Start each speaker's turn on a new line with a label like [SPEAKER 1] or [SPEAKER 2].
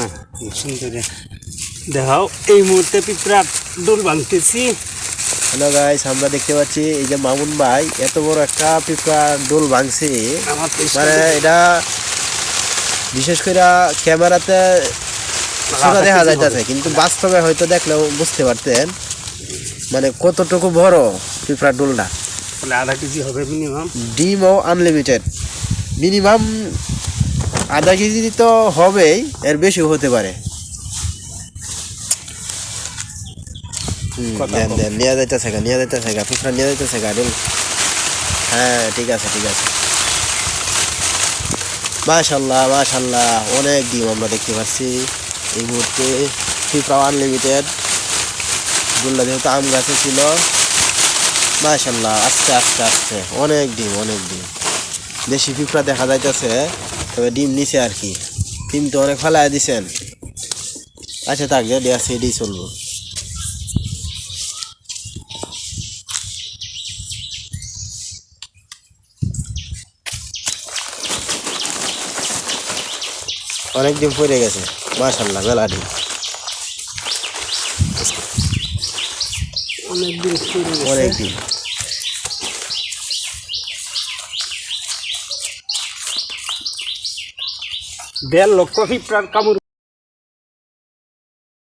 [SPEAKER 1] হ্যাঁ সুন্দর দেখাও। এই মুহূর্তে পিঁপড়ার দোল ভাঙতেছি।
[SPEAKER 2] হ্যালো গাইস, আমরা দেখতে পাচ্ছি এই যে মামুন ভাই এত বড় একটা পিঁপড়ার ডোল ভাঙছে। মানে এটা বিশেষ করে ক্যামেরাতে ছোট দেখা যাইতেছে, কিন্তু বাস্তবে হয়তো দেখলেও বুঝতে পারতেন মানে কতটুকু বড় পিঁপড়ার ডোলটা।
[SPEAKER 1] আধা কেজি হবে মিনিমাম।
[SPEAKER 2] ডিমও আনলিমিটেড, মিনিমাম আধা কেজি তো হবেই, এর বেশিও হতে পারে। দেন দেন নিয়ে যাইতেছে গা পিঁপড়া নিয়ে যাইতেছে গা ডোল। হ্যাঁ ঠিক আছে ঠিক আছে, মাশাল্লাহ মাশাল্লাহ, অনেক ডিম আমরা দেখতে পাচ্ছি এই মুহূর্তে। পিঁপড়া আনলিমিটেড, ডোলটা যেহেতু আম গাছে ছিল। মাশাল্লাহ, আস্তে আস্তে আস্তে অনেক ডিম অনেক ডিম। বেশি পিঁপড়া দেখা যাইতেছে, তবে ডিম নিচে আর কি। ডিম তো অনেক ফেলাই দিছেন। আচ্ছা থাক, রেডি আছে, এটাই চলবো। অনেক ডিম পড়ে গেছে, মাশাল্লাহ মেলা ডিম।
[SPEAKER 1] অনেক দিন
[SPEAKER 2] অনেক ডিম।
[SPEAKER 1] দেড় লক্ষ পিঁপড়ার কামড়